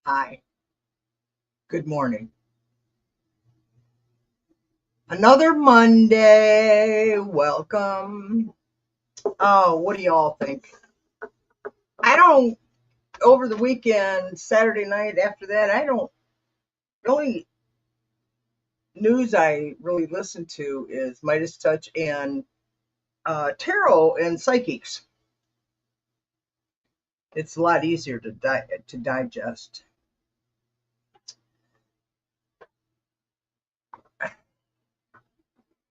Hi, good morning. Another Monday. Welcome. Oh, what do y'all think? I don't, over the weekend, Saturday night after that, I don't, the only news I really listen to is Midas Touch and tarot and psychics. It's a lot easier to digest.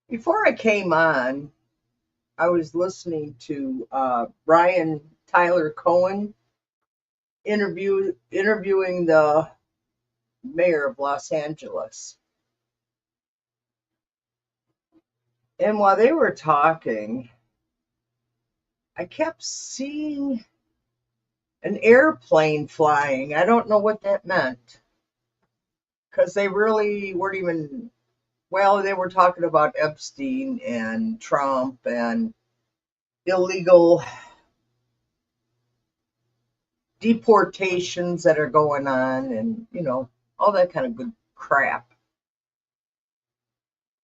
Before I came on, I was listening to Brian Tyler Cohen interviewing the mayor of Los Angeles. And while they were talking, I kept seeing an airplane flying. I don't know what that meant because they really weren't even, well, they were talking about Epstein and Trump and illegal deportations that are going on and, all that kind of good crap.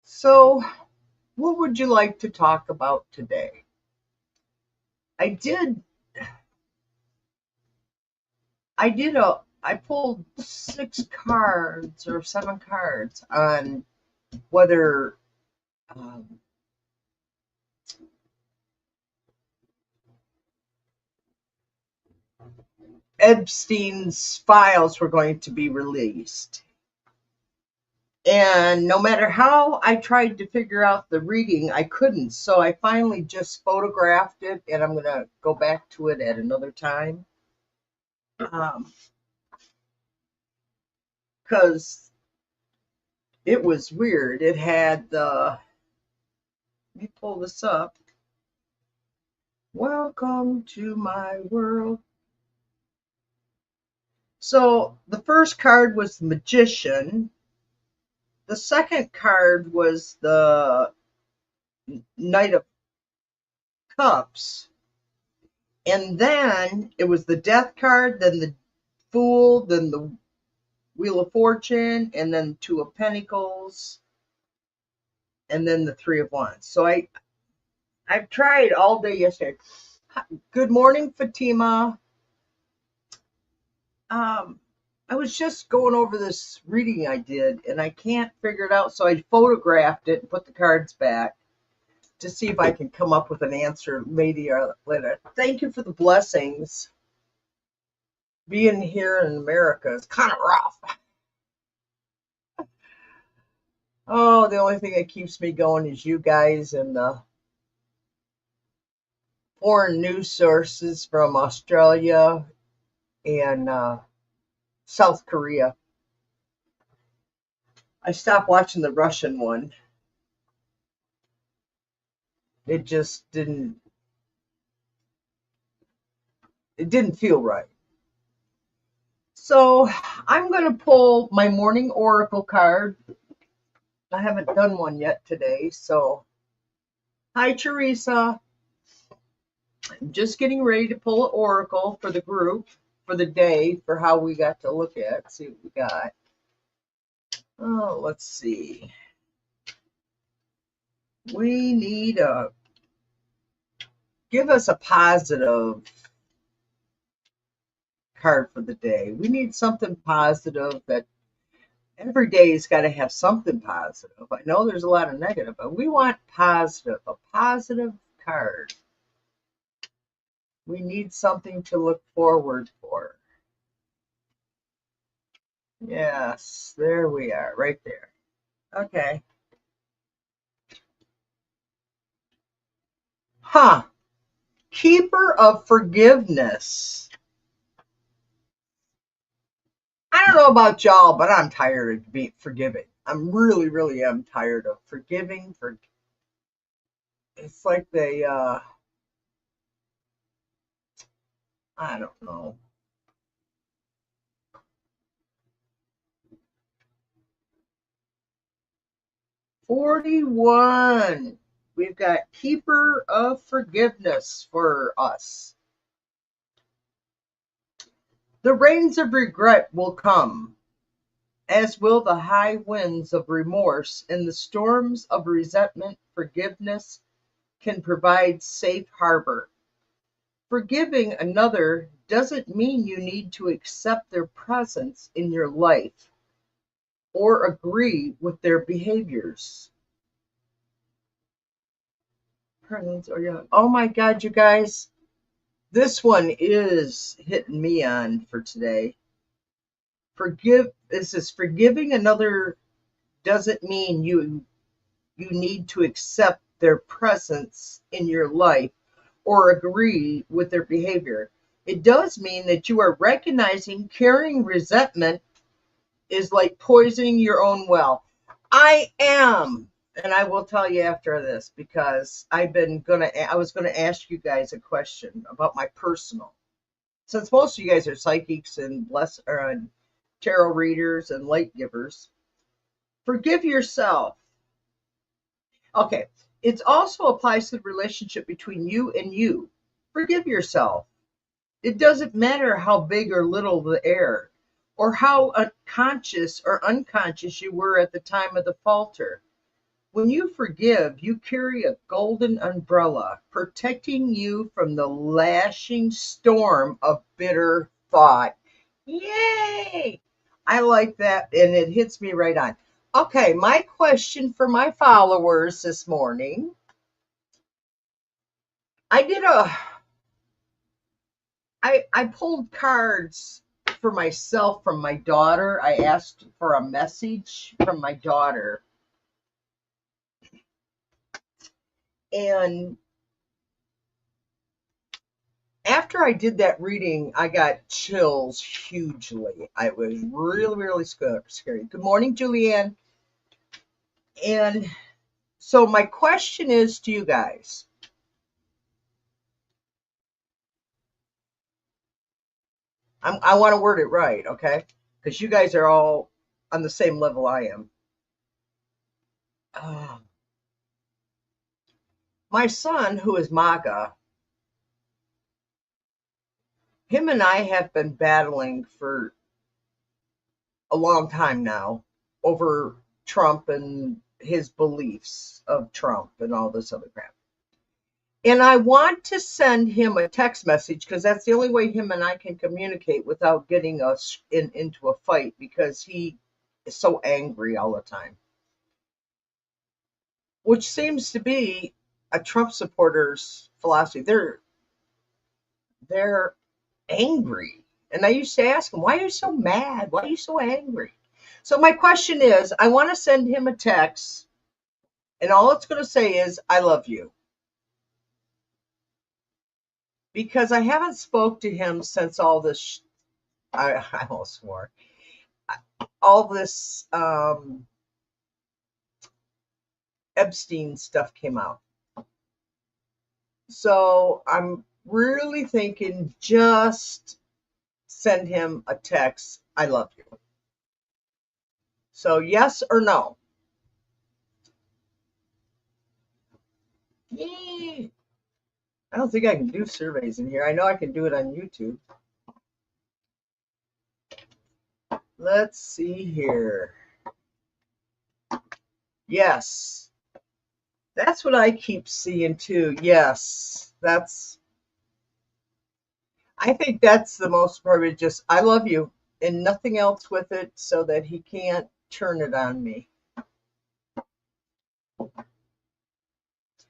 So, what would you like to talk about today? I did I pulled six cards or seven cards on whether um, Epstein's files were going to be released. And no matter how I tried to figure out the reading, I couldn't. So I finally just photographed it, and I'm going to go back to it at another time. Because it was weird. It had the, let me pull this up. Welcome to my world. So the first card was the Magician. The second card was the Knight of Cups. And then it was the Death card, then the Fool, then the Wheel of Fortune, and then Two of Pentacles, and then the Three of Wands. So I've tried all day yesterday. Good morning, Fatima. Um, I was just going over this reading I did, and I can't figure it out. So I photographed it and put the cards back to see if I can come up with an answer later. Thank you for the blessings. Being here in America is kind of rough. Oh, the only thing that keeps me going is you guys and the foreign news sources from Australia and South Korea. I stopped watching the Russian one. It just it didn't feel right. So I'm going to pull my morning oracle card. I haven't done one yet today. So, hi, Teresa. I'm just getting ready to pull an oracle for the group for the day for how we got to look at. See what we got. Oh, let's see. We need give us a positive card for the day. We need something positive that every day's got to have something positive. I know there's a lot of negative, but we want positive, a positive card. We need something to look forward for. Yes, there we are, right there. Okay. Huh. Keeper of forgiveness. I don't know about y'all, but I'm tired of being forgiving. I'm really, really am tired of forgiving. It's like I don't know. 41. We've got keeper of forgiveness for us. The rains of regret will come, as will the high winds of remorse, and the storms of resentment. Forgiveness can provide safe harbor. Forgiving another doesn't mean you need to accept their presence in your life or agree with their behaviors. Oh my God, you guys, this one is hitting me on for today. This is forgiving another doesn't mean you need to accept their presence in your life or agree with their behavior. It does mean that you are recognizing carrying resentment is like poisoning your own well. I am, and I will tell you after this, because I was gonna ask you guys a question about my personal. Since most of you guys are psychics and tarot readers and light givers, forgive yourself. Okay, it also applies to the relationship between you and you. Forgive yourself. It doesn't matter how big or little the error, or how conscious or unconscious you were at the time of the falter. When you forgive, you carry a golden umbrella protecting you from the lashing storm of bitter thought. Yay! I like that, and it hits me right on. Okay, my question for my followers this morning. I pulled cards for myself from my daughter. I asked for a message from my daughter. And after I did that reading, I got chills hugely. I was really, really scary. Good morning, Julianne. And so my question is to you guys. I want to word it right, okay? Because you guys are all on the same level I am. My son, who is MAGA, him and I have been battling for a long time now over Trump and his beliefs of Trump and all this other crap. And I want to send him a text message because that's the only way him and I can communicate without getting us into a fight, because he is so angry all the time, which seems to be a Trump supporter's philosophy. They're angry. And I used to ask him, why are you so mad? Why are you so angry? So my question is, I want to send him a text, and all it's going to say is, I love you. Because I haven't spoke to him since all this, I almost swore, all this Epstein stuff came out. So I'm really thinking just send him a text, I love you. So yes or no? Yay. I don't think I can do surveys in here. I know I can do it on YouTube. Let's see here. Yes. That's what I keep seeing too. Yes. I think that's the most appropriate. Just, I love you, and nothing else with it, so that he can't turn it on me.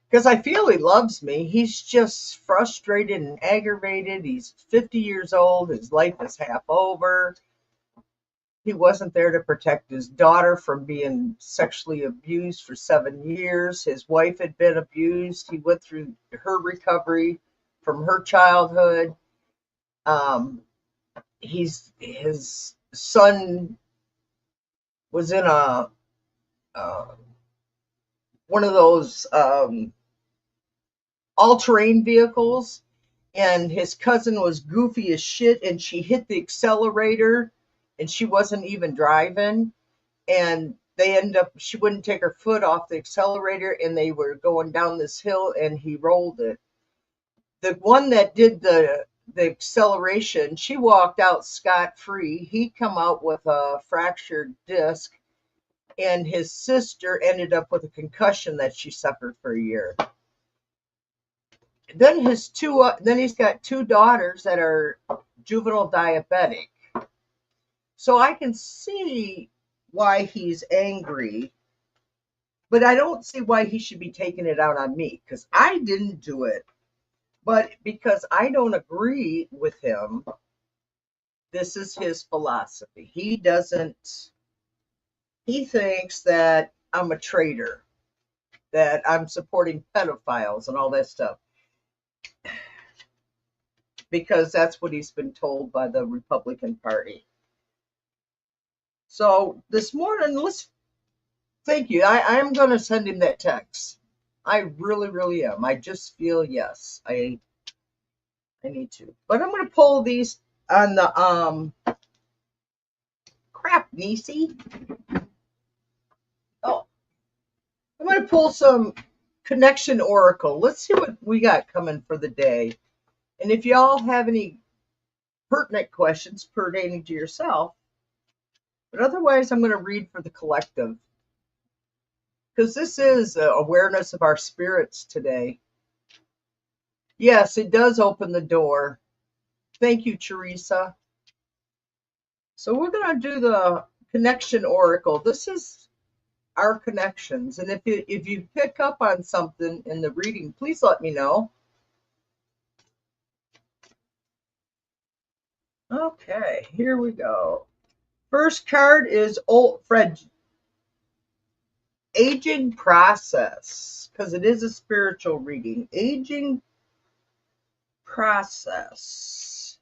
Because I feel he loves me. He's just frustrated and aggravated. He's 50 years old. His life is half over. He wasn't there to protect his daughter from being sexually abused for 7 years. His wife had been abused. He went through her recovery from her childhood. His son was in one of those all-terrain vehicles, and his cousin was goofy as shit, and she hit the accelerator, and she wasn't even driving, and she wouldn't take her foot off the accelerator, and they were going down this hill, and he rolled it. The one that did the the acceleration, she walked out scot-free. He come out with a fractured disc, and his sister ended up with a concussion that she suffered for a year. Then he's got two daughters that are juvenile diabetic. So I can see why he's angry, but I don't see why he should be taking it out on me, because I didn't do it. But because I don't agree with him, this is his philosophy. He thinks that I'm a traitor, that I'm supporting pedophiles and all that stuff, because that's what he's been told by the Republican Party. So this morning, thank you. I am going to send him that text. I really, really am. I just feel, yes, I need to. But I'm going to pull these on the, crap, Nisi. Oh, I'm going to pull some connection oracle. Let's see what we got coming for the day. And if y'all have any pertinent questions pertaining to yourself, but otherwise I'm going to read for the collective, because this is awareness of our spirits today. Yes, it does open the door. Thank you, Teresa. So we're going to do the connection oracle. This is our connections. And if you pick up on something in the reading, please let me know. Okay, here we go. First card is old Fred, aging process, because it is a spiritual reading. Aging process.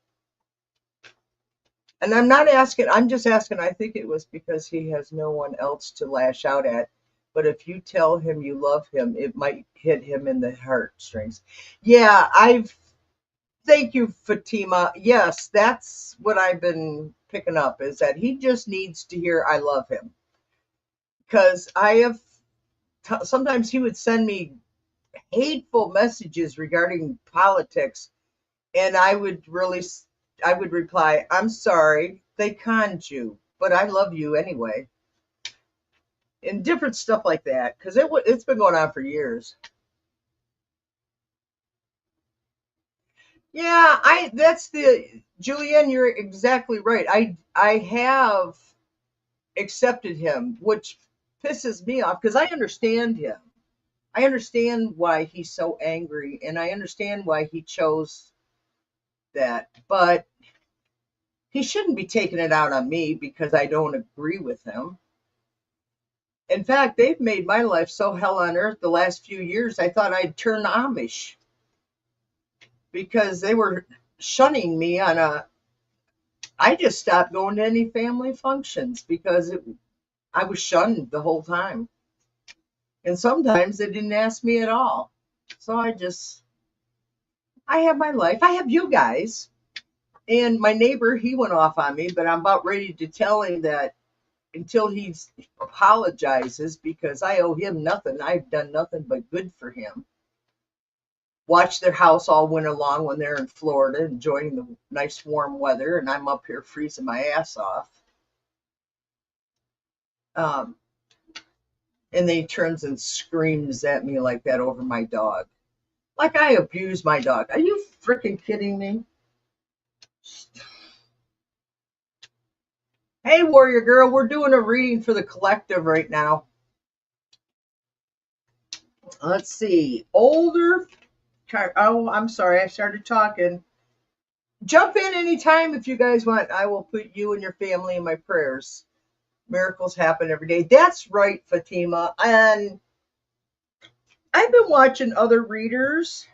And I'm not asking, I'm just asking, I think it was because he has no one else to lash out at. But if you tell him you love him, it might hit him in the heartstrings. Yeah, thank you, Fatima. Yes, that's what I've been picking up, is that he just needs to hear I love him. Because sometimes he would send me hateful messages regarding politics, and I would reply, I'm sorry, they conned you, but I love you anyway. And different stuff like that, because it's been going on for years. Yeah, Julianne, you're exactly right. I have accepted him, which pisses me off, because I understand him. I understand why he's so angry, and I understand why he chose that. But he shouldn't be taking it out on me because I don't agree with him. In fact, they've made my life so hell on earth the last few years, I thought I'd turn Amish, because they were shunning me I just stopped going to any family functions because I was shunned the whole time. And sometimes they didn't ask me at all. So I have my life. I have you guys. And my neighbor, he went off on me, but I'm about ready to tell him that until he apologizes, because I owe him nothing. I've done nothing but good for him. Watch their house all winter long when they're in Florida enjoying the nice warm weather, and I'm up here freezing my ass off. And then he turns and screams at me like that over my dog. Like I abuse my dog. Are you freaking kidding me? Hey, Warrior Girl, we're doing a reading for the collective right now. Let's see. Older. Oh, I'm sorry. I started talking. Jump in anytime if you guys want. I will put you and your family in my prayers. Miracles happen every day. That's right, Fatima. And I've been watching other readers.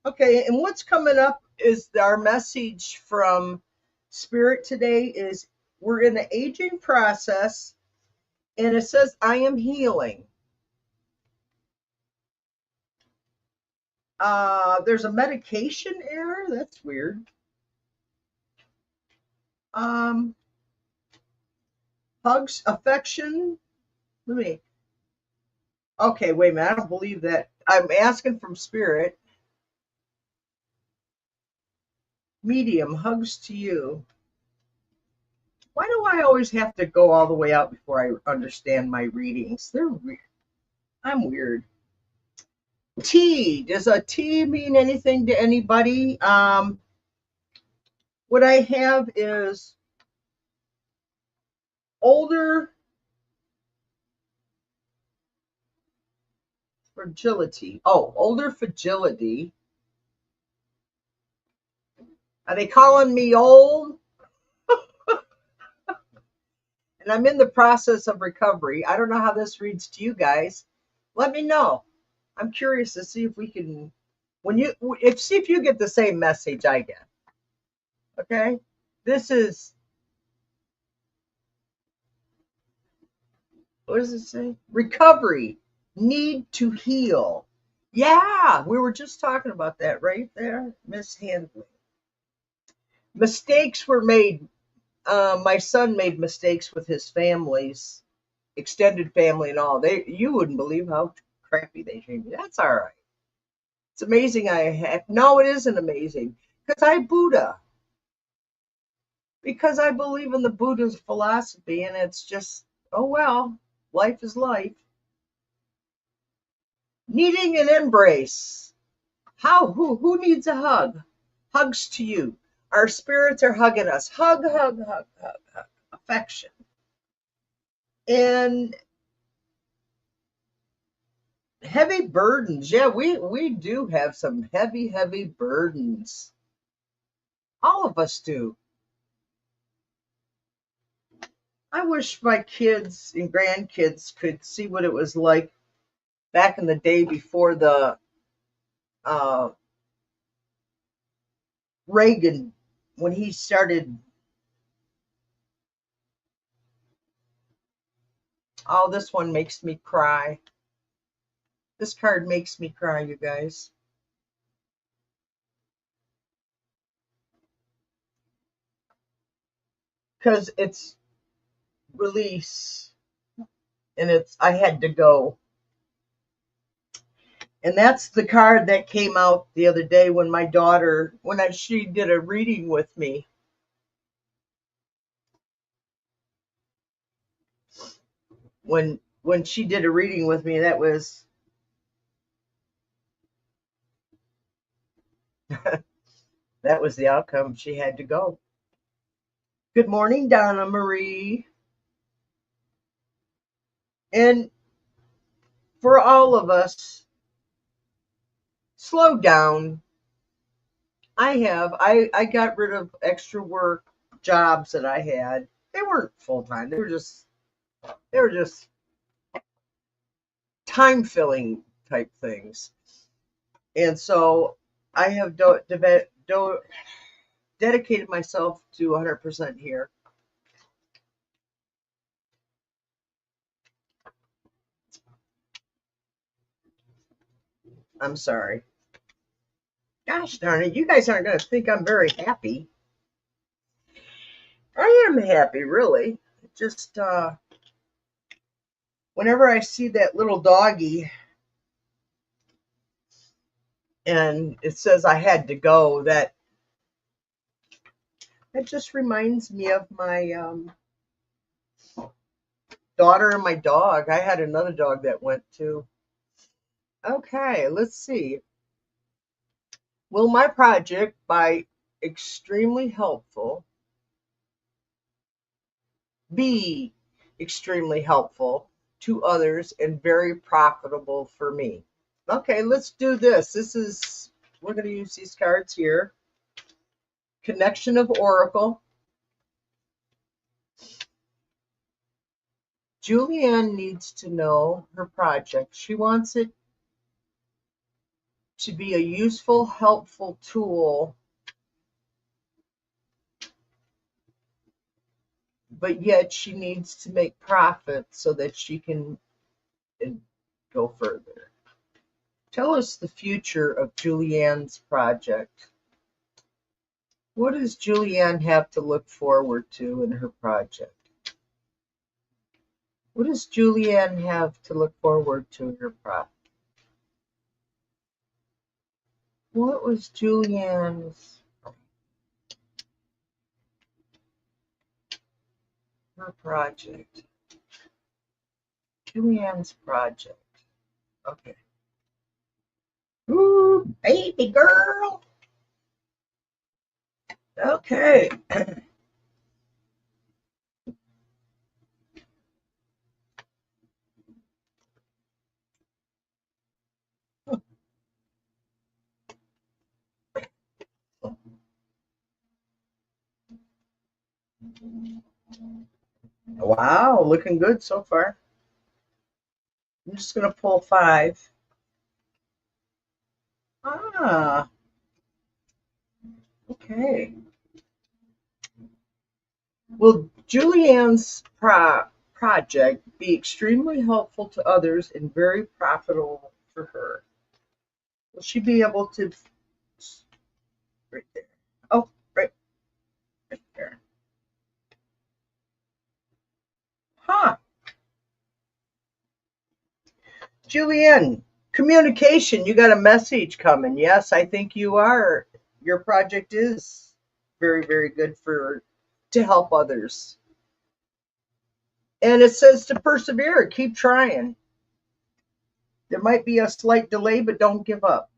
Okay, and what's coming up is our message from Spirit today is we're in the aging process, and it says, I am healing. There's a medication error. That's weird. Hugs, affection. Okay, wait a minute. I don't believe that. I'm asking from Spirit. Medium, hugs to you. Why do I always have to go all the way out before I understand my readings? I'm weird. T. Does a T mean anything to anybody? What I have is older fragility. Oh, older fragility. Are they calling me old? And I'm in the process of recovery. I don't know how this reads to you guys. Let me know. I'm curious to see if we can, see if you get the same message I get. Okay? This is, what does it say? Recovery, need to heal. Yeah, we were just talking about that right there. Mishandling. Mistakes were made. My son made mistakes with his family's extended family and all. You wouldn't believe how crappy they treat me. That's all right. It's amazing I have. No, it isn't amazing because I Buddha. Because I believe in the Buddha's philosophy, and it's just, oh well, life is life. Needing an embrace. How? Who needs a hug? Hugs to you. Our spirits are hugging us. Hug, hug, hug, hug, hug. Affection. And heavy burdens. Yeah, we do have some heavy burdens. All of us do. I wish my kids and grandkids could see what it was like back in the day before the uh, Reagan, when he started. Oh, this one makes me cry. This card makes me cry, you guys. Because it's release, and I had to go. And that's the card that came out the other day when my daughter, she did a reading with me. When she did a reading with me, that was that was the outcome. She had to go. Good morning, Donna Marie. And for all of us, slow down. I got rid of extra work jobs that I had. They weren't full time. They were just time filling type things. And so I have dedicated myself to 100% here. I'm sorry. Gosh darn it, you guys aren't going to think I'm very happy. I am happy, really. Just whenever I see that little doggy and it says I had to go, that just reminds me of my daughter and my dog. I had another dog that went too. Okay, let's see. Will my project by extremely helpful be extremely helpful to others and very profitable for me? Okay, let's do this. We're going to use these cards here. Connection of Oracle. Julianne needs to know her project. She wants it to be a useful, helpful tool, but yet she needs to make profit so that she can go further. Tell us the future of Julianne's project. What does Julianne have to look forward to in her project? What does Julianne have to look forward to in her project? What was Julianne's? Her project. Julianne's project. Okay. Ooh, baby girl. Okay. Wow, looking good so far. I'm just going to pull 5. Ah, okay. Will Julianne's project be extremely helpful to others and very profitable for her? Will she be able to? Right there. Oh, right there. Huh. Julianne, communication. You got a message coming. Yes, I think you are. Your project is very, very good for to help others. And it says to persevere, keep trying. There might be a slight delay, but don't give up.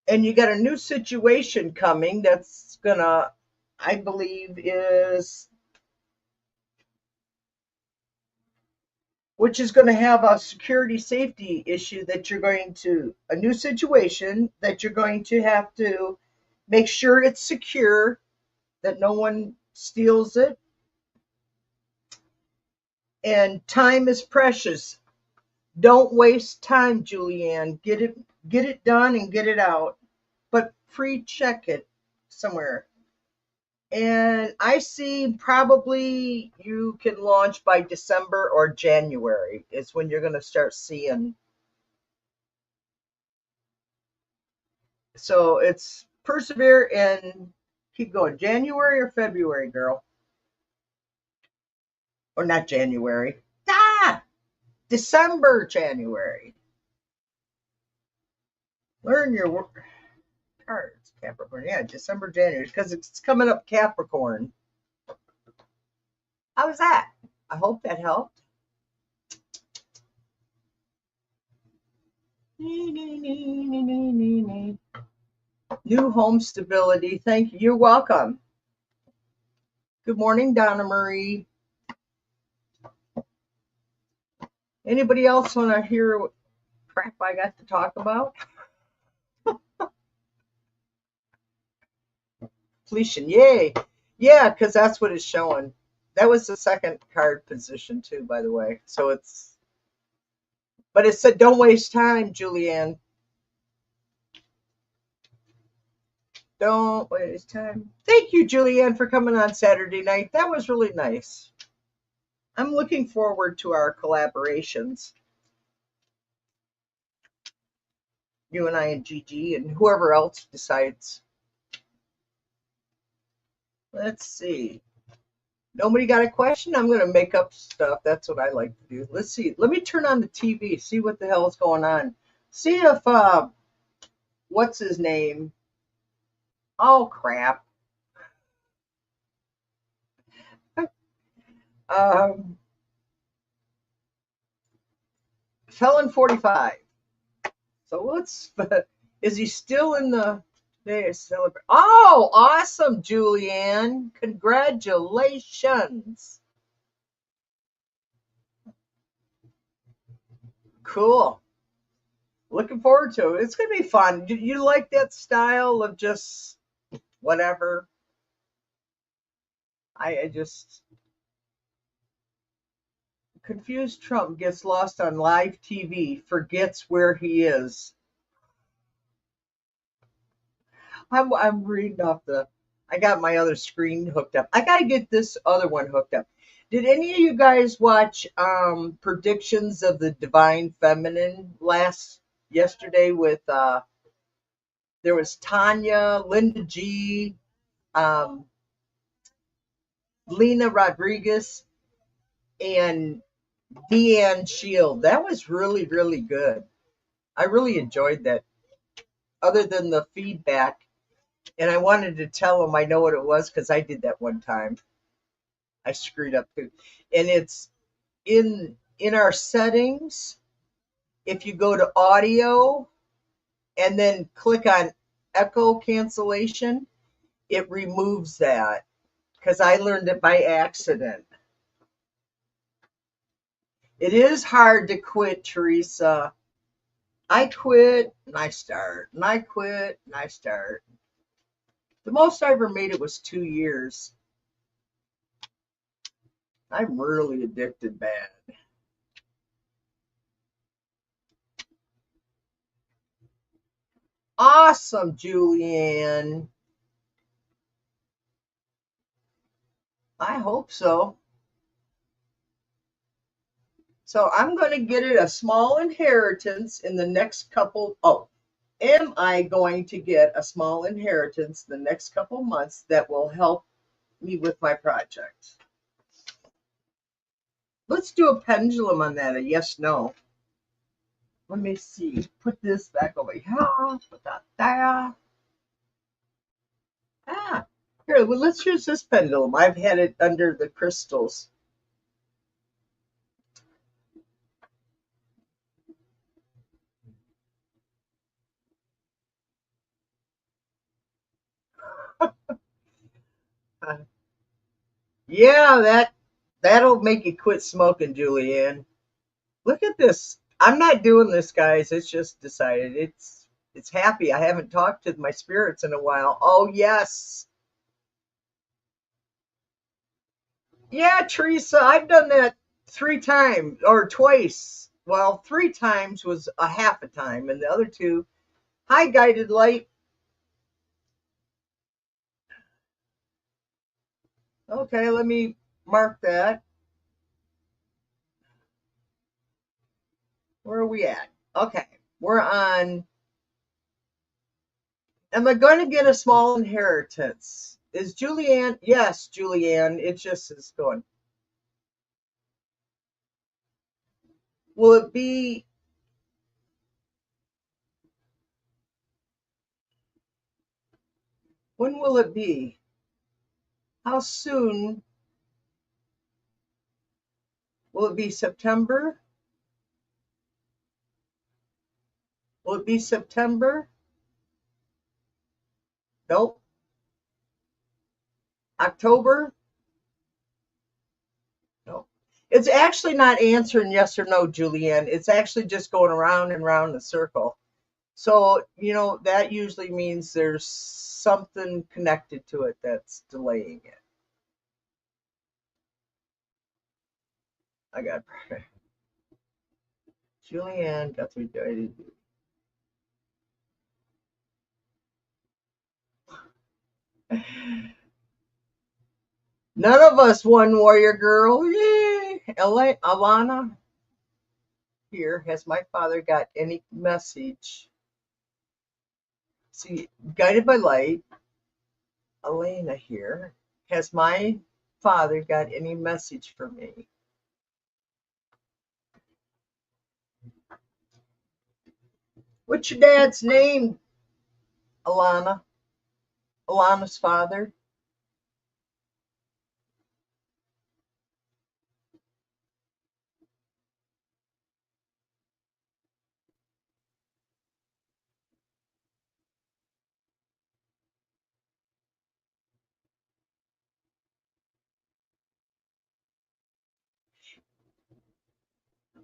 And you got a new situation coming that's gonna, I believe, is which is going to have a security safety issue that you're going to a new situation that you're going to have to make sure it's secure, that no one steals it, and time is precious. Don't waste time, Julianne. Get it done and get it out, but pre-check it somewhere. And I see probably you can launch by December or January is when you're going to start seeing. So it's persevere and keep going. January or February, girl? Or not January. Ah, December, January. Learn your cards, Capricorn. Yeah, December, January, because it's coming up Capricorn. How was that? I hope that helped. New home stability. Thank you. You're welcome. Good morning, Donna Marie. Anybody else want to hear what crap I got to talk about? Completion, yay. Yeah, because that's what it's showing. That was the second card position too, by the way. So but it said don't waste time, Julianne. Don't waste time. Thank you, Julianne, for coming on Saturday night. That was really nice. I'm looking forward to our collaborations. You and I and Gigi and whoever else decides. Let's see. Nobody got a question? I'm going to make up stuff. That's what I like to do. Let's see. Let me turn on the TV, see what the hell is going on. See if, what's his name? Oh, crap. Um, Felon 45. So let's, is he still in the, they celebrate? Oh, awesome, Julianne. Congratulations. Cool. Looking forward to it. It's going to be fun. Do you like that style of just whatever? I just, confused Trump gets lost on live TV, forgets where he is. I'm reading off the. I got my other screen hooked up. I got to get this other one hooked up. Did any of you guys watch predictions of the Divine Feminine yesterday with there was Tanya, Linda G, um, Lena Rodriguez, and Deanne Shield. That was really, really good. I really enjoyed that. Other than the feedback, and I wanted to tell them I know what it was because I did that one time. I screwed up too. And it's in our settings. If you go to audio and then click on echo cancellation, it removes that because I learned it by accident. It is hard to quit, Teresa. I quit and I start, and I quit and I start. The most I ever made it was 2 years. I'm really addicted bad. Awesome, Julianne. I hope so. So I'm going to get it a small inheritance in the next couple. Oh, am I going to get a small inheritance the next couple months that will help me with my project? Let's do a pendulum on that. A yes, no. Let me see. Put this back over here. Put that there. Ah, here. Well, let's use this pendulum. I've had it under the crystals. Yeah, that'll make you quit smoking, Julianne. Look at this. I'm not doing this, guys. It's just decided. It's happy. I haven't talked to my spirits in a while. Oh yes. Yeah, Teresa, I've done that 3 times or twice. Well, 3 times was a half a time, and the other two, hi guided light. Okay, let me mark that. Where are we at? Okay, we're on. Am I going to get a small inheritance? Is Julianne? Yes, Julianne. It just is going. Will it be? When will it be? How soon will it be? September? Will it be September? Nope. October? Nope. It's actually not answering yes or no, Julianne. It's actually just going around and around the circle. So, that usually means there's something connected to it that's delaying it. I got Julianne Guthrie. None of us won, Warrior Girl. Yay! Alana here. Has my father got any message? See, guided by light. Elena here. Has my father got any message for me? What's your dad's name, Alana? Alana's father?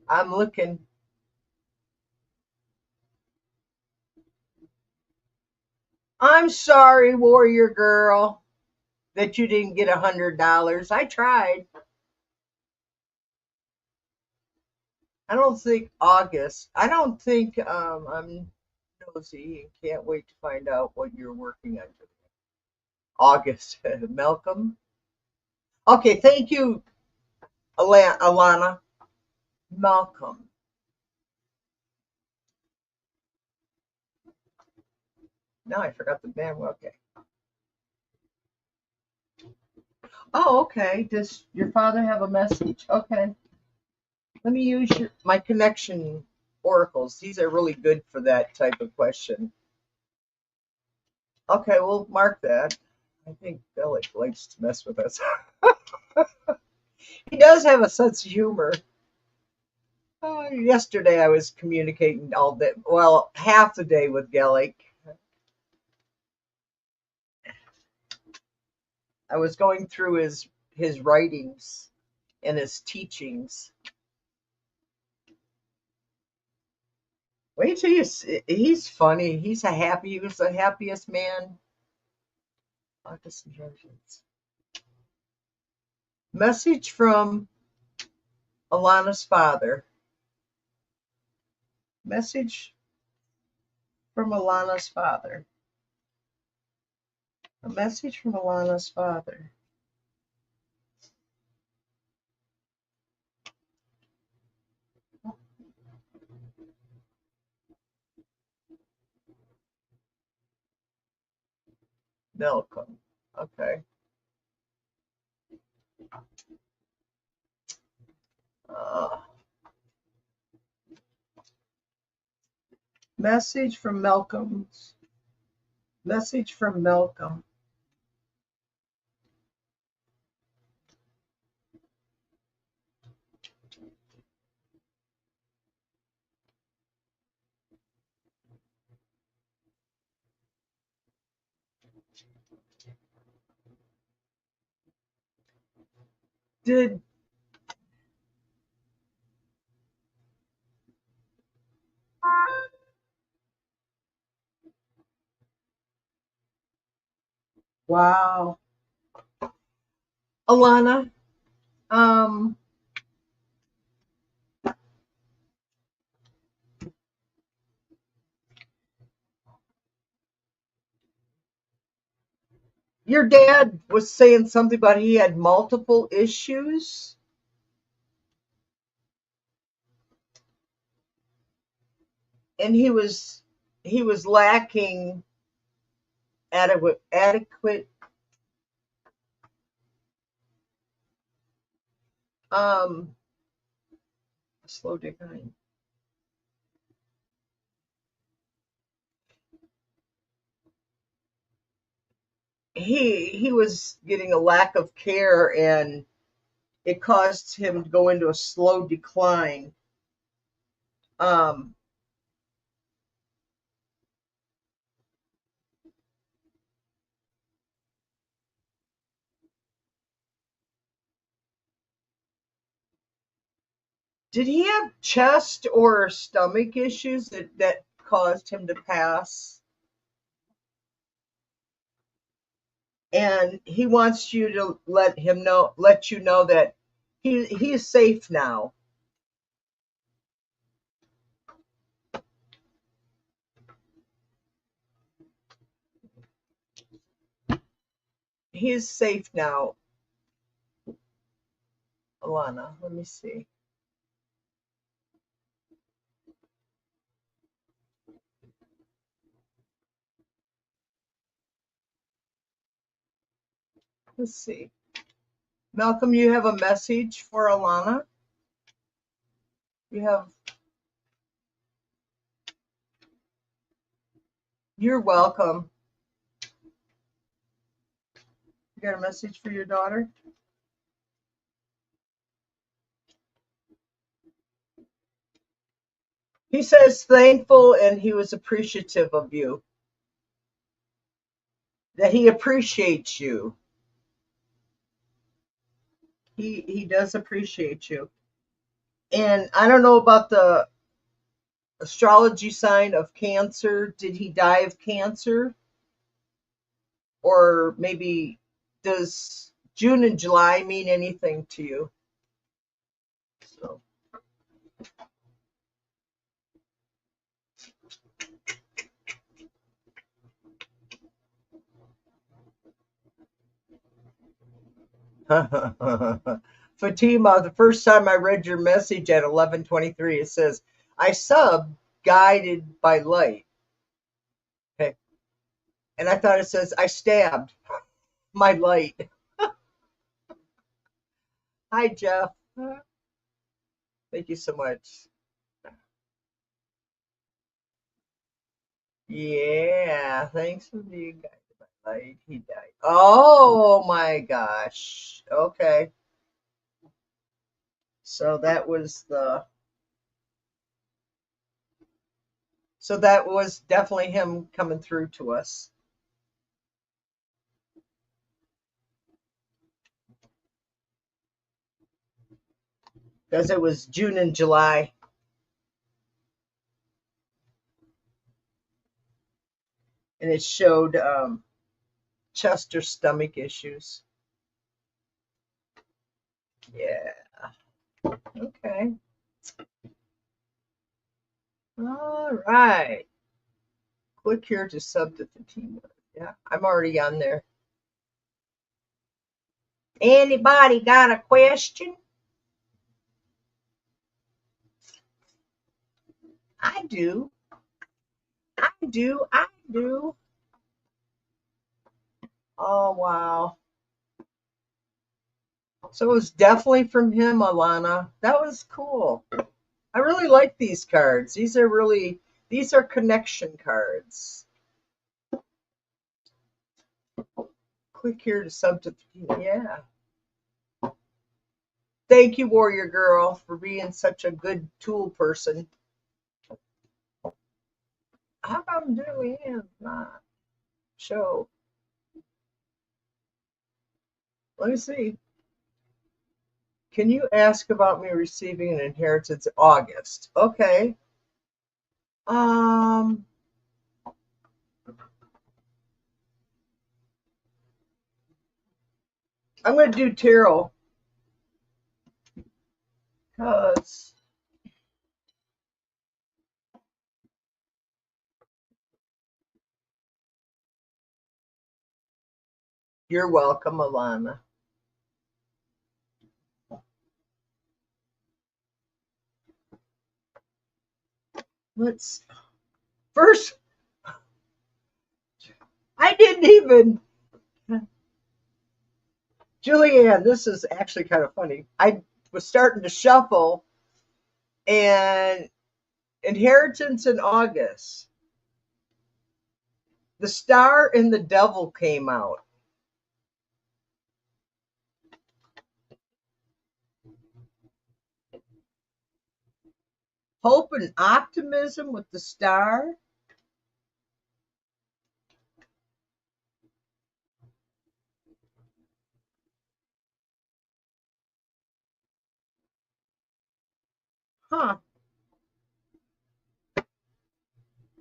I'm looking. I'm sorry, Warrior Girl, that you didn't get $100. I tried. I don't think August. I don't think I'm nosy and can't wait to find out what you're working on. August. Malcolm. Okay, thank you, Alana. Malcolm. Now I forgot the name. Okay. Oh, okay. Does your father have a message? Okay. Let me use my connection oracles. These are really good for that type of question. Okay, we'll mark that. I think Bellic likes to mess with us. He does have a sense of humor. Yesterday I was communicating all day, well, half the day with Gellick. I was going through his writings and his teachings. Wait till you see, he's funny. He was the happiest man. August instructions. Message from Alana's father. Message from Alana's father. A message from Alana's father. Malcolm. Okay. Uh, message from Malcolm. Message from Malcolm. Did wow. Alana, um, your dad was saying something about he had multiple issues and he was lacking adequate um slow decline. He was getting a lack of care and it caused him to go into a slow decline. Um, did he have chest or stomach issues that caused him to pass? And he wants you to let you know that he is safe now. He is safe now, Alana. Let me see. Let's see. Malcolm, you have a message for Alana? You have You're welcome. You got a message for your daughter? He says thankful and he was appreciative of you. That he appreciates you. He does appreciate you. And I don't know about the astrology sign of Cancer. Did he die of cancer? Or maybe does June and July mean anything to you? So Fatima, the first time I read your message at 11:23, it says, I sub guided by light. Okay. And I thought it says, I stabbed my light. Hi, Jeff. Thank you so much. Yeah, thanks for being guided by light. He died. Oh my gosh. Okay. So that was the so that was definitely him coming through to us. Because it was June and July. And it showed chest or stomach issues. Yeah. Okay. All right. Click here to sub to the team. Yeah, I'm already on there. Anybody got a question? I do. I do. I do. Oh, wow. So it was definitely from him, Alana. That was cool. I really like these cards. These are connection cards. Click here to sub to the team. Yeah. Thank you, Warrior Girl, for being such a good tool person. How come Julianne's not show? Let me see. Can you ask about me receiving an inheritance in August? Okay. I'm gonna do tarot because you're welcome, Alana. Let's first. I didn't even. Julianne, this is actually kind of funny. I was starting to shuffle, and inheritance in August. The Star and the Devil came out. Hope and optimism with the Star. Huh.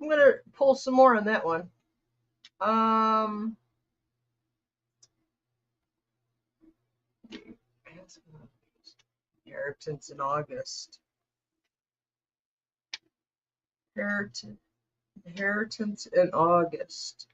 I'm gonna pull some more on that one. Um, inheritance in August. Inheritance, inheritance in August.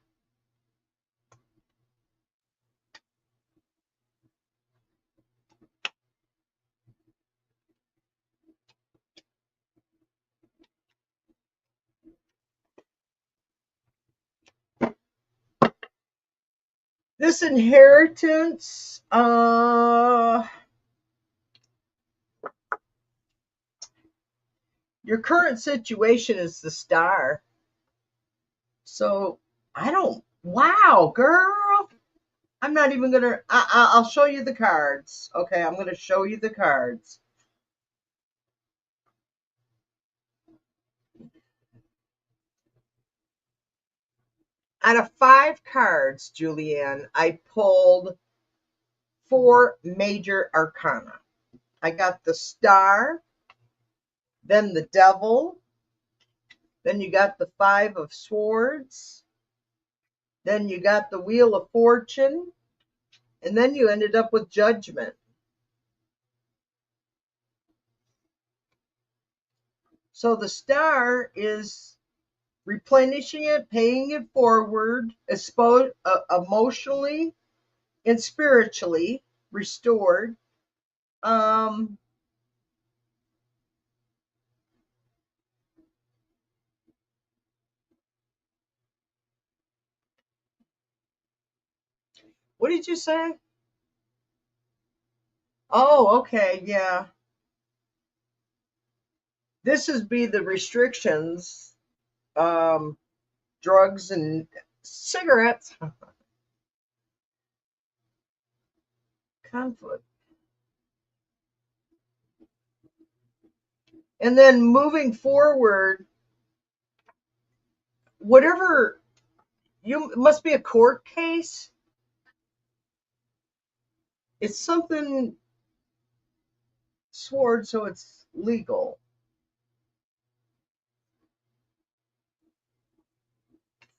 This inheritance, your current situation is the Star. So I don't. Wow, girl. I'm not even gonna. I'll show you the cards. Okay, I'm gonna show you the cards. Out of 5 cards, Julianne, I pulled 4 major arcana. I got the Star, then the Devil, then you got the 5 of Swords, then you got the Wheel of Fortune, and then you ended up with Judgment. So the Star is replenishing it, paying it forward, emotionally and spiritually restored. Um, what did you say? Oh, okay, yeah. This would be the restrictions, um, drugs and cigarettes. Conflict. And then moving forward, whatever you it must be a court case. It's something sword, so it's legal.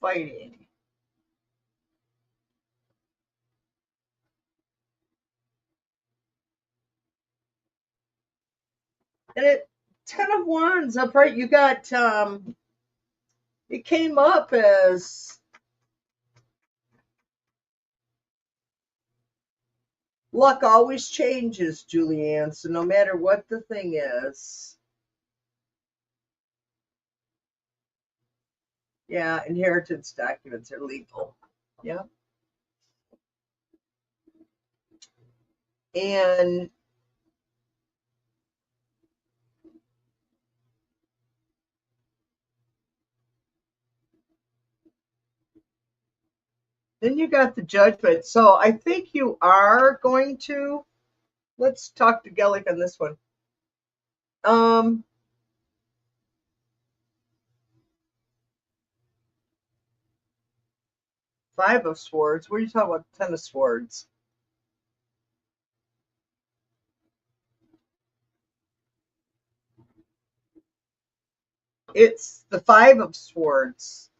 Fighting. And it 10 of Wands upright, you got it came up as luck always changes, Julianne. So no matter what the thing is, yeah, inheritance documents are legal. Yeah. And then you got the judgment. So I think you are going to, let's talk to Gellick on this one. Um, 5 of Swords. What are you talking about? 10 of Swords. It's the 5 of Swords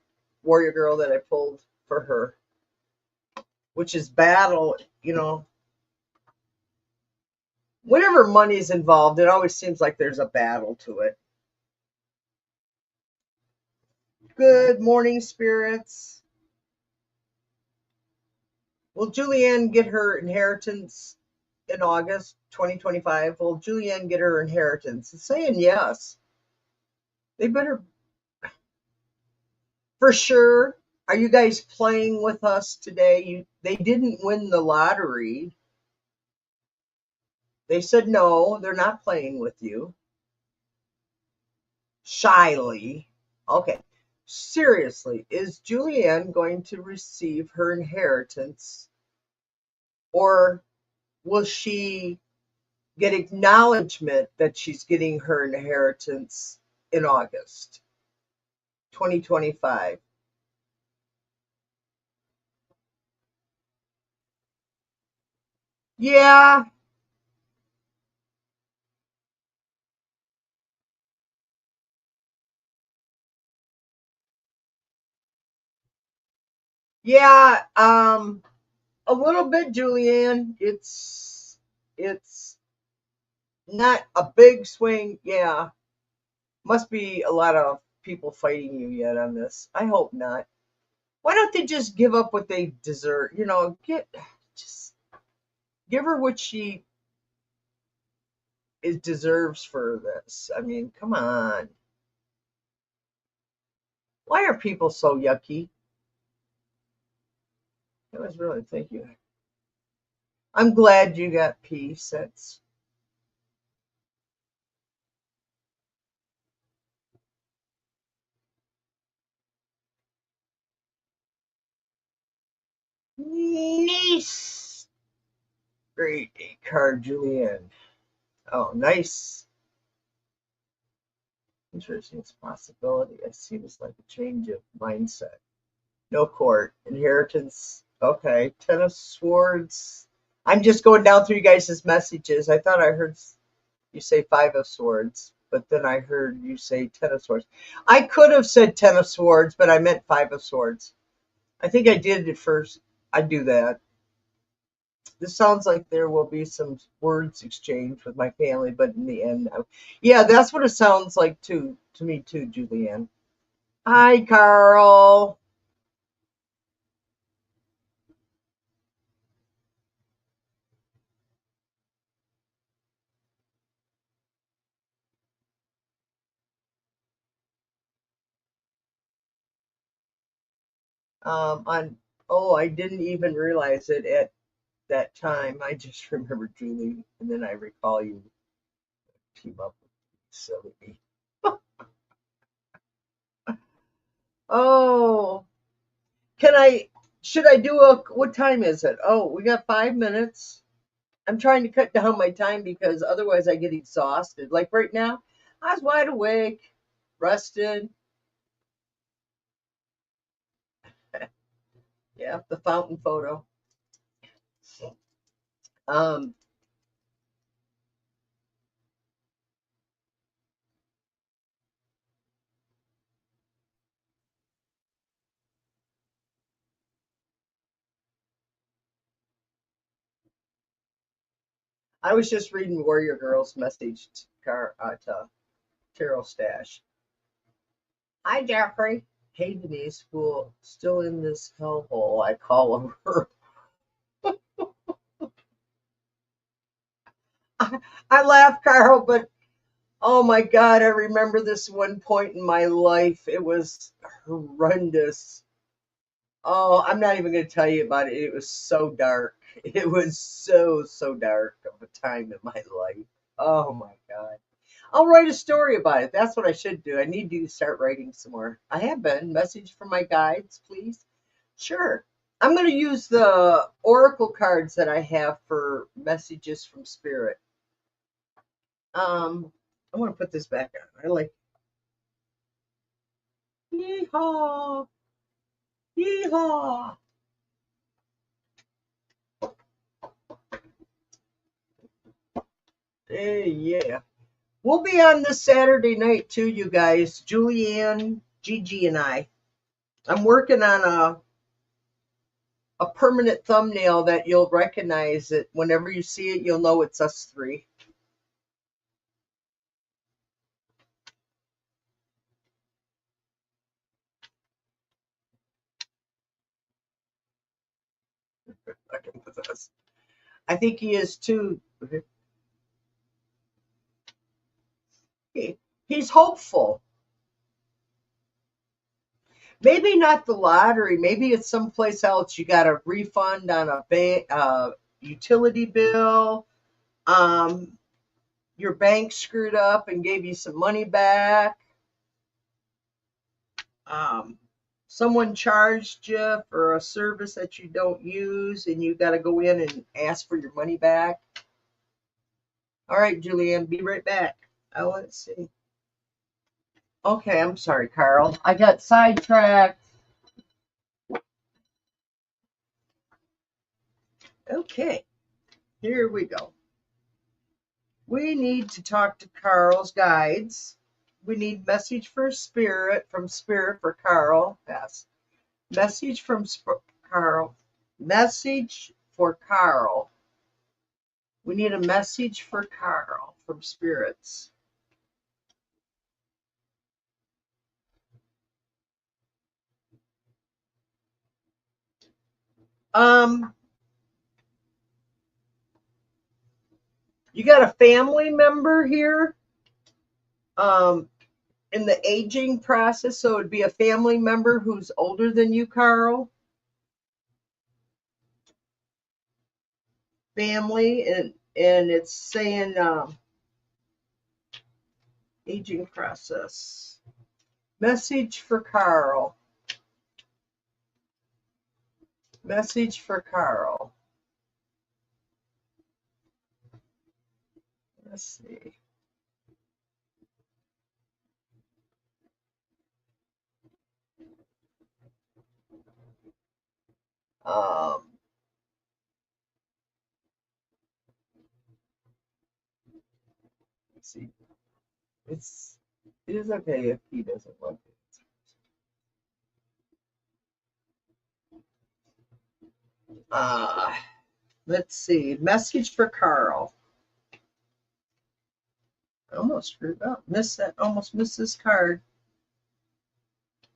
warrior girl that I pulled for her, which is battle. Whenever money's involved, it always seems like there's a battle to it. Good morning, spirits. Will Julianne get her inheritance in August 2025? Will Julianne get her inheritance? It's saying yes. They better, for sure. Are you guys playing with us today? They didn't win the lottery. They said no, they're not playing with you. Shyly. Okay. Seriously, is Julianne going to receive her inheritance, or will she get acknowledgement that she's getting her inheritance in August 2025? Yeah, yeah, a little bit, Julianne. It's not a big swing. Yeah, must be a lot of people fighting you yet on this. I hope not. Why don't they just give up what they deserve? Just give her what she deserves for this. I mean, come on. Why are people so yucky? That was really, thank you. I'm glad you got peace. That's nice. Great card, Julianne. Oh, nice. Interesting possibility. I see this like a change of mindset. No court. Inheritance. Okay. 10 of Swords. I'm just going down through you guys' messages. I thought I heard you say 5 of Swords, but then I heard you say 10 of Swords. I could have said 10 of Swords, but I meant 5 of Swords. I think I did it first. I do that. This sounds like there will be some words exchanged with my family, but in the end, yeah, that's what it sounds like to me too, Julianne. Hi, Carl. On Oh, I didn't even realize it at that time. I just remember Julie, and then I recall you team up with silly. Oh, can I? Should I do a? What time is it? Oh, we got 5 minutes. I'm trying to cut down my time because otherwise I get exhausted. Like right now, I was wide awake, rested. Yeah, the fountain photo. Um, I was just reading Warrior Girl's message to Carol Stash. Hi, Jeffrey. Hey, Denise. Well, still in this hellhole, I call her. I laugh, Carl, but oh my God, I remember this one point in my life. It was horrendous. Oh, I'm not even going to tell you about it. It was so dark. It was so dark of a time in my life. Oh my God. I'll write a story about it. That's what I should do. I need to start writing some more. I have been. Message from my guides, please. Sure. I'm going to use the oracle cards that I have for messages from spirit. I want to put this back on. I like yeehaw, yeehaw. Hey, yeah. We'll be on this Saturday night too, you guys. Julianne, Gigi, and I. I'm working on a permanent thumbnail that you'll recognize it. Whenever you see it, you'll know it's us three. I think he is too. He's hopeful. Maybe not the lottery. Maybe it's someplace else. You got a refund on a utility bill. Um, your bank screwed up and gave you some money back. Um, someone charged you for a service that you don't use, and you got to go in and ask for your money back. All right, Julianne, be right back. Oh, let's see. Okay, I'm sorry, Carl. I got sidetracked. Okay, here we go. We need to talk to Carl's guides. We need message for spirit from spirit for Carl. Yes. Message from Carl. Message for Carl. We need a message for Carl from spirits. Um, you got a family member here. In the aging process, so it'd be a family member who's older than you, Carl. Family, and it's saying aging process. Message for Carl. Message for Carl. Let's see. Um, let's see. It is okay if he doesn't like it. Uh, let's see. Message for Carl. I almost screwed up. Missed that. Almost missed this card.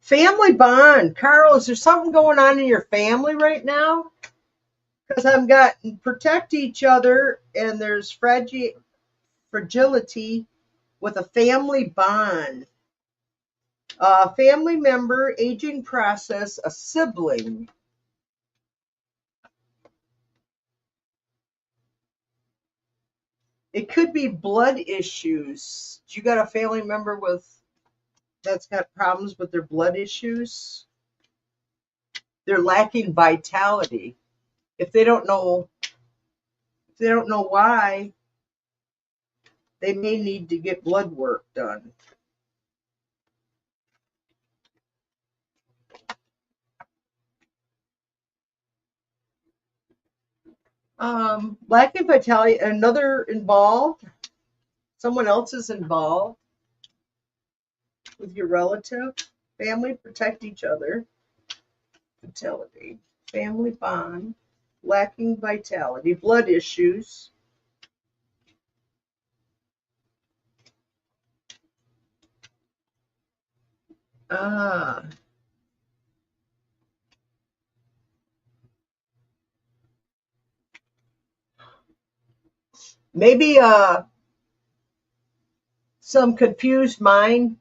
Family bond. Carl, is there something going on in your family right now? Because I've got protect each other, and there's fragility with a family bond. A family member, aging process, a sibling. It could be blood issues. You got a family member that's got problems with their blood issues. They're lacking vitality. If they don't know why, They may need to get blood work done. Lacking vitality, another involved, someone else is involved with your relative. Family, protect each other. Vitality, family bond, lacking vitality, blood issues. Ah, maybe some confused mind.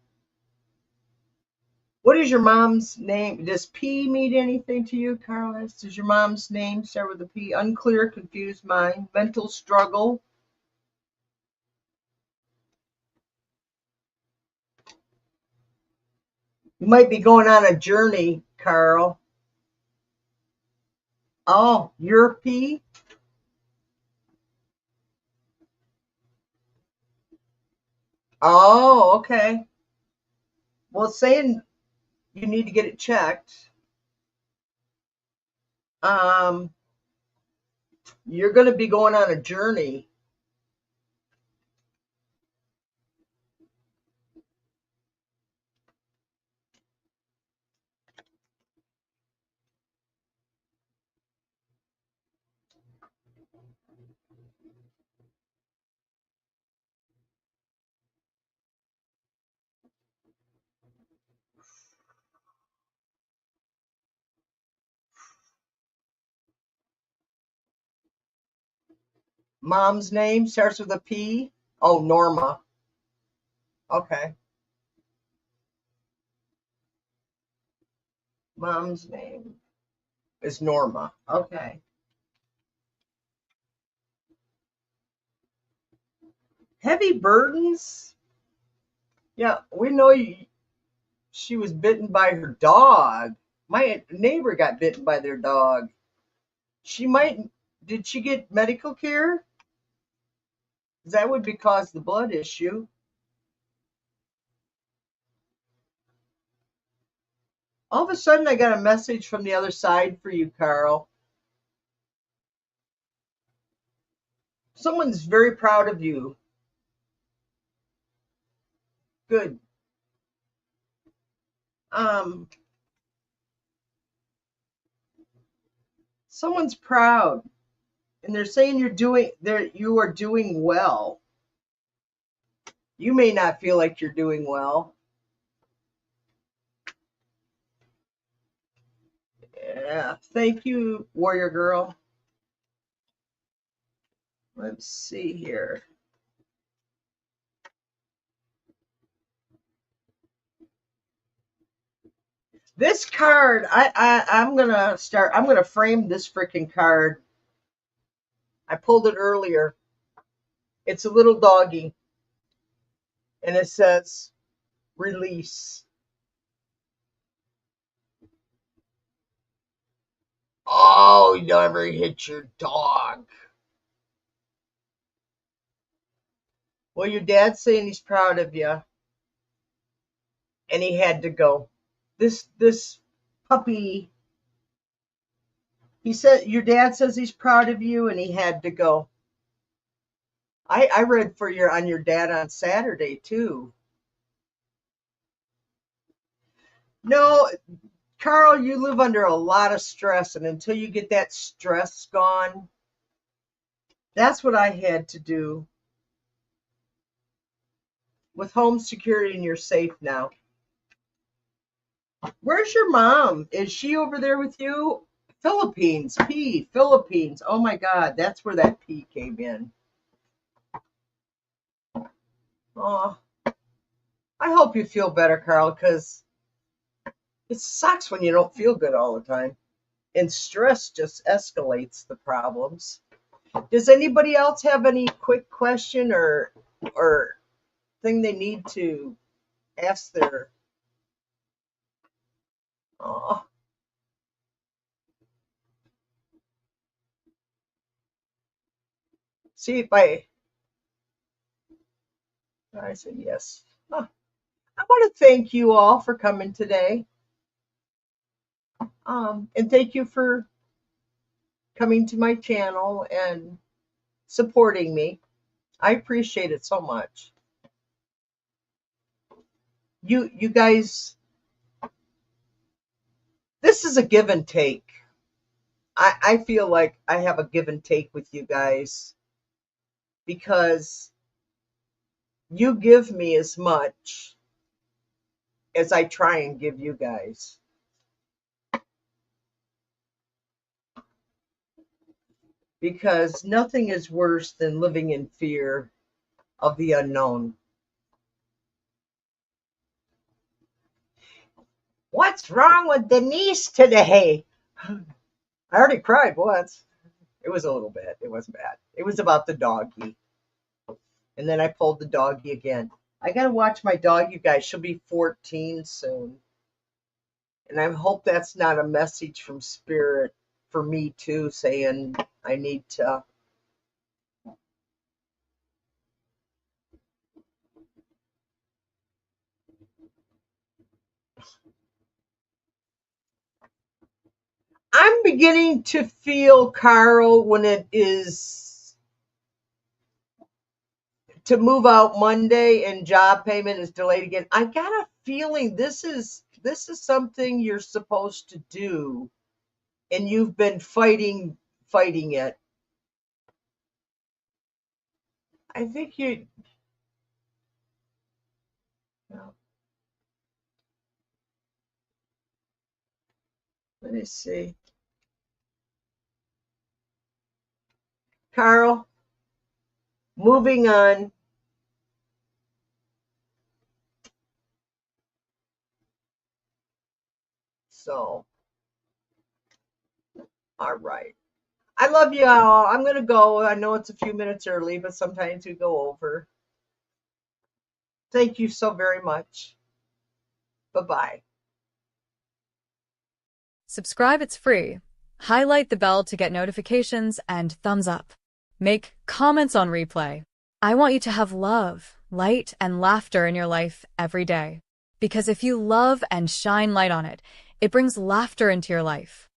What is your mom's name? Does P mean anything to you, Carlos? Does your mom's name start with a P? Unclear, confused mind, mental struggle. You might be going on a journey, Carl. Oh, you're P? Oh, okay. Well, it's saying you need to get it checked. Um, you're going to be going on a journey. Mom's name starts with a P. Oh, Norma. Okay. Mom's name is Norma. Okay. Heavy burdens? Yeah, we know she was bitten by her dog. My neighbor got bitten by their dog. She might, did she get medical care? That would be cause the blood issue. All of a sudden, I got a message from the other side for you, Carl. Someone's very proud of you. Good. Um, someone's proud, and they're saying you are doing well. You may not feel like you're doing well. Yeah. Thank you, Warrior Girl. Let's see here. This card, I'm gonna frame this freaking card. I pulled it earlier. It's a little doggy, and it says release. Oh, you never hit your dog. Well, your dad's saying he's proud of you, and he had to go. This puppy, he said your dad says he's proud of you, and he had to go. I read for your on your dad on Saturday too. No, Carl, you live under a lot of stress, and until you get that stress gone, that's what I had to do with home security, and you're safe now. Where's your mom? Is she over there with you? Philippines, P, Philippines. Oh my God, that's where that P came in. Oh, I hope you feel better, Carl, because it sucks when you don't feel good all the time. And stress just escalates the problems. Does anybody else have any quick question or thing they need to ask their oh, see if I I said yes. Huh. I want to thank you all for coming today. And thank you for coming to my channel and supporting me. I appreciate it so much. You guys, this is a give and take. I feel like I have a give and take with you guys because you give me as much as I try and give you guys. Because nothing is worse than living in fear of the unknown. What's wrong with Denise today? I already cried once. It was a little bit. It wasn't bad. It was about the doggy. And then I pulled the doggy again. I got to watch my dog, you guys. She'll be 14 soon. And I hope that's not a message from Spirit for me, too, saying I need to. I'm beginning to feel, Carl, when it is to move out Monday and job payment is delayed again. I got a feeling this is something you're supposed to do, and you've been fighting it. I think you. Well, let me see, Carl. Moving on. So, all right. I love you all. I'm gonna go. I know it's a few minutes early, but sometimes we go over. Thank you so very much. Bye bye. Subscribe, it's free. Highlight the bell to get notifications and thumbs up. Make comments on replay. I want you to have love, light, and laughter in your life every day. Because if you love and shine light on it, it brings laughter into your life.